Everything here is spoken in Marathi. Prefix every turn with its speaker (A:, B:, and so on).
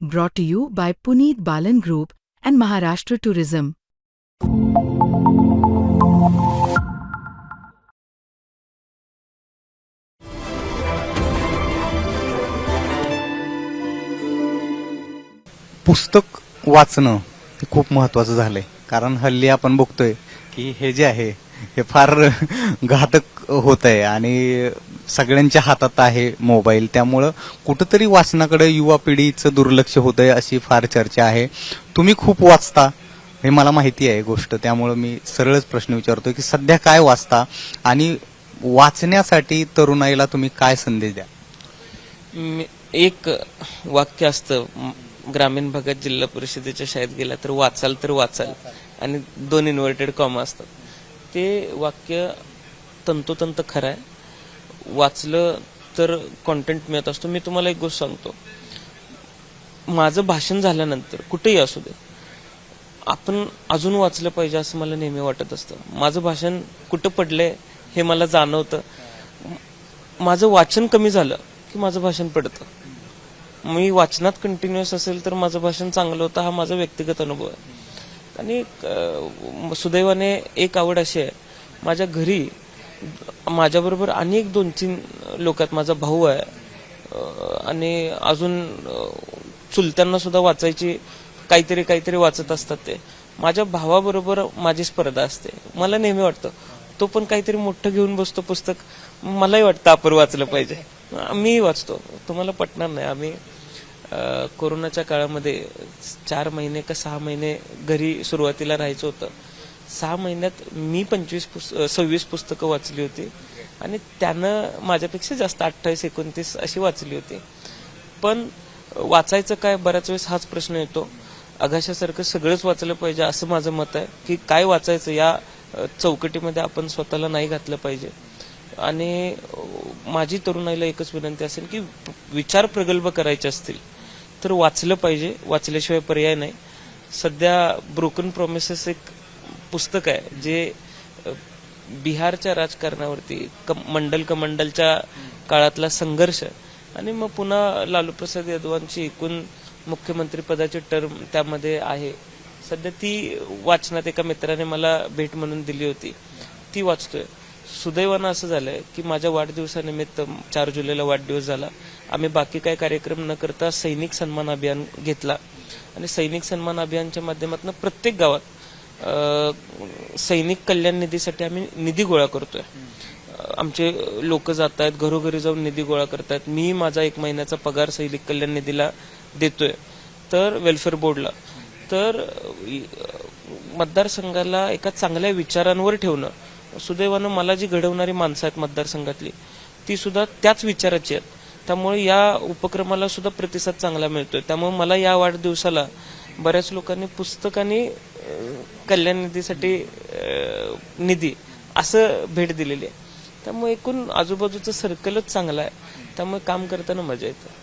A: brought to you by Puneet Balan Group and Maharashtra Tourism.
B: पुस्तक वाचणं हे खूप महत्त्वाचं झालंय, कारण हल्ली आपण बघतोय की हे जे आहे हे फार घातक होत आहे आणि सगळ्यांच्या हातात आहे मोबाईल. त्यामुळं कुठंतरी वाचनाकडे युवा पिढीचं दुर्लक्ष होतंय अशी फार चर्चा आहे. तुम्ही खूप वाचता हे मला माहिती आहे गोष्ट, त्यामुळं मी सरळच प्रश्न विचारतोय की सध्या काय वाचता आणि वाचण्यासाठी तरुणाईला तुम्ही काय संदेश द्या?
C: एक वाक्य असतं ग्रामीण भागात जिल्हा परिषदेच्या शाळेत गेला तर वाचाल आणि 2 इन्व्हर्टेड कॉमा असतात. ते वाक्य तंतोतंत खरं आहे. वाचलं तर कॉन्टेंट मिळत असतो. मी तुम्हाला एक गोष्ट सांगतो, माझं भाषण झाल्यानंतर कुठेही असू दे आपण अजून वाचलं पाहिजे असं मला नेहमी वाटत असतं. माझं भाषण कुठं पडलंय हे मला जाणवतं. माझं वाचन कमी झालं की माझं भाषण पडतं. मी वाचनात कंटिन्युअस असेल तर माझं भाषण चांगलं होतं. हा माझा व्यक्तिगत अनुभव आहे. आणि सुदैवाने एक आवड अशी आहे, माझ्या घरी माझ्याबरोबर अनेक 2-3 लोक आहेत. माझा भाऊ आहे आणि अजून चुलत्यांना सुद्धा वाचायची काहीतरी वाचत असतात. ते माझ्या भावाबरोबर माझी स्पर्धा असते. मला नेहमी वाटतं तो पण काहीतरी मोठं घेऊन बसतो पुस्तक, मलाही वाटतं आपण वाचलं पाहिजे. मी वाचतो. तुम्हाला पटणार नाही, आम्ही कोरोनाच्या काळामध्ये 4 महिने का 6 महिने घरी सुरुवातीला राहायचं होतं. 6 महिन्यात मी 26 पुस्तकं वाचली होती आणि त्यानं माझ्यापेक्षा जास्त 28-29 अशी वाचली होती. पण वाचायचं काय, बऱ्याच वेळेस हाच प्रश्न येतो. आघाशासारखं सगळंच वाचलं पाहिजे असं माझं मत आहे की काय वाचायचं या चौकटीमध्ये आपण स्वतःला नाही घातलं पाहिजे. आणि माझी तरुणाईला एकच विनंती असेल की विचार प्रगल्भ करायचे असतील तर वाचलं पाहिजे. वाचल्याशिवाय पर्याय नाही. सध्या ब्रोकन प्रॉमिसेस एक पुस्तक आहे जे बिहारच्या राजकारणावरती कमंडलच्या काळातला संघर्ष आणि मग पुन्हा लालू प्रसाद यादवांची एकूण मुख्यमंत्री पदाची टर्म त्यामध्ये आहे. सध्या ती वाचनात एका मित्राने मला भेट म्हणून दिली होती, ती वाचतोय. सुदैवानं असं झालंय की माझ्या वाढदिवसानिमित्त 4 जुलैला वाढदिवस झाला. आम्ही बाकी काही कार्यक्रम न करता सैनिक सन्मान अभियान घेतला आणि सैनिक सन्मान अभियानच्या माध्यमातून प्रत्येक गावात सैनिक कल्याण निधीसाठी आम्ही निधी गोळा करतोय. आमचे लोक जात आहेत, घरोघरी जाऊन निधी गोळा करतात. मी माझा 1 महिन्याचा पगार सैनिक कल्याण निधीला देतोय, तर वेलफेअर बोर्डला. तर मतदारसंघाला एका चांगल्या विचारांवर ठेवणं. सुदैवानं मला जी घडवणारी माणसं आहेत मतदारसंघातली ती सुद्धा त्याच विचाराची आहेत. त्यामुळे या उपक्रमाला सुद्धा प्रतिसाद चांगला मिळतोय. त्यामुळे मला या वाढदिवसाला बऱ्याच लोकांनी पुस्तक आणि कल्याण निधीसाठी निधी असं भेट दिलेली आहे. त्यामुळे एकूण आजूबाजूचं सर्कलच चांगलं आहे. त्यामुळे काम करताना मजा येते.